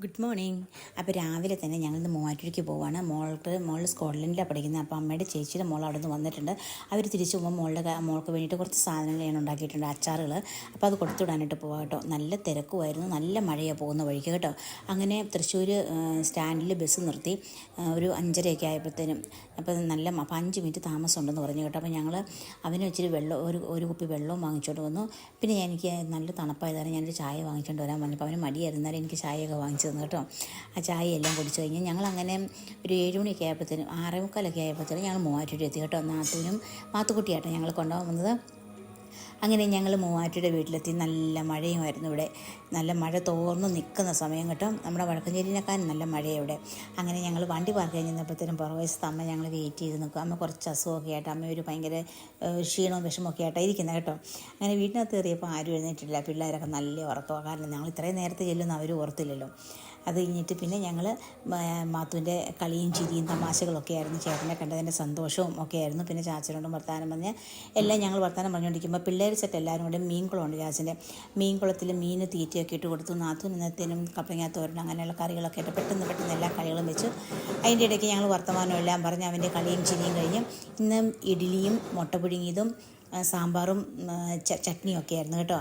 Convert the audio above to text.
Good morning. അപ്പോൾ രാവിലെ തന്നെ ഞങ്ങളിന്ന് മൂവാറ്റുപുഴയ്ക്ക് പോവുകയാണ്. മോൾ സ്കോട്ട്ലൻഡിലാണ് പഠിക്കുന്നത്. അപ്പോൾ അമ്മയുടെ ചേച്ചിയുടെ മോൾ അവിടെ നിന്ന് വന്നിട്ടുണ്ട്. അവർ തിരിച്ചു പോകുമ്പോൾ മോൾക്ക് വേണ്ടിയിട്ട് കുറച്ച് സാധനങ്ങൾ ഞാൻ ഉണ്ടാക്കിയിട്ടുണ്ട്, അച്ചാറുകൾ. അപ്പോൾ അത് കൊടുത്തുവിടാനായിട്ട് പോകാം കേട്ടോ. നല്ല തിരക്കുമായിരുന്നു, നല്ല മഴയാണ് പോകുന്ന വഴിക്ക് കേട്ടോ. അങ്ങനെ തൃശ്ശൂർ സ്റ്റാൻഡിൽ ബസ് നിർത്തി ഒരു 5:30 ആയപ്പോഴത്തേനും. അപ്പോൾ 5 മിനിറ്റ് താമസം ഉണ്ടെന്ന് പറഞ്ഞു കേട്ടോ. അപ്പോൾ ഞങ്ങൾ അവന് ഇച്ചിരി ഒരു കുപ്പി വെള്ളവും വാങ്ങിച്ചുകൊണ്ട് വന്നു. പിന്നെ എനിക്ക് നല്ല തണുപ്പായതാണ്, ഞാനൊരു ചായ വാങ്ങിച്ചുകൊണ്ട് വരാൻ പറഞ്ഞപ്പോൾ അവന് മടിയായിരുന്നാലും എനിക്ക് ചായയൊക്കെ വാങ്ങിച്ചു തന്നു കേട്ടോ. ആ ചായയെല്ലാം കുടിച്ച് കഴിഞ്ഞ് ഞങ്ങളങ്ങനെ ഒരു 7 മണിയൊക്കെ ആയപ്പോഴത്തേനും 6:45 ആയപ്പോഴത്തേനും ഞങ്ങൾ മൂവാറ്റുപുഴ എത്തി കേട്ടോ. മാത്തുക്കുട്ടിയാട്ടോ ഞങ്ങൾ കൊണ്ടുപോകാൻ വന്നത്. അങ്ങനെ ഞങ്ങൾ മൂവാറ്റുപുഴ വീട്ടിലെത്തി. നല്ല മഴയുമായിരുന്നു ഇവിടെ. നല്ല മഴ തോർന്ന് നിൽക്കുന്ന സമയം കേട്ടോ. നമ്മുടെ വടക്കഞ്ചേരിനേക്കാളും നല്ല മഴയാണ് ഇവിടെ. അങ്ങനെ ഞങ്ങൾ വണ്ടി പാർക്ക് കഴിഞ്ഞ് നിന്നപ്പോഴത്തേനും പുറവശത്ത് അമ്മ ഞങ്ങൾ വെയിറ്റ് ചെയ്ത് നിൽക്കും. അമ്മ കുറച്ച് അസുഖമൊക്കെ ആയിട്ട്, അമ്മ ഒരു ഭയങ്കര ക്ഷീണവും വിഷമമൊക്കെ ആയിട്ടാണ് ഇരിക്കുന്നത് കേട്ടോ. അങ്ങനെ വീട്ടിനകത്ത് കയറിയപ്പോൾ ആരും എഴുന്നേറ്റില്ല. പിള്ളേരൊക്കെ നല്ല ഉറക്കമാണ്. കാരണം ഞങ്ങൾ ഇത്രയും നേരത്തെ ചെല്ലുന്ന അവരും ഓർത്തില്ലല്ലോ. അത് കഴിഞ്ഞിട്ട് പിന്നെ ഞങ്ങൾ മാത്തുവിൻ്റെ കളിയും ചിരിയും തമാശകളൊക്കെ ആയിരുന്നു. ചേട്ടനെ കണ്ടതിൻ്റെ സന്തോഷവും ഒക്കെ ആയിരുന്നു. പിന്നെ ചാച്ചനോടും വർത്താനം പറഞ്ഞ് എല്ലാം ഞങ്ങൾ വർത്താനം പറഞ്ഞുകൊണ്ടിരിക്കുമ്പോൾ പിള്ളേർ സെറ്റ് എല്ലാവരും കൂടെ മീൻകുളമുണ്ട് ചാച്ചൻ്റെ. മീൻകുളത്തിൽ മീൻ തീറ്റയൊക്കെ ഇട്ട് കൊടുത്തു. നാത്തും ഇന്നത്തേനും കപ്പങ്ങ തോരൻ അങ്ങനെയുള്ള കറികളൊക്കെ ആയിട്ട് പെട്ടെന്ന് എല്ലാ കറികളും വെച്ചു. അതിൻ്റെ ഇടയ്ക്ക് ഞങ്ങൾ വർത്തമാനം എല്ലാം പറഞ്ഞ് അവൻ്റെ കളിയും ചിരിയും കഴിഞ്ഞ് ഇന്ന് ഇഡ്ഡലിയും മുട്ട പുഴുങ്ങിയതും സാമ്പാറും ചട്നിയൊക്കെ ആയിരുന്നു കേട്ടോ.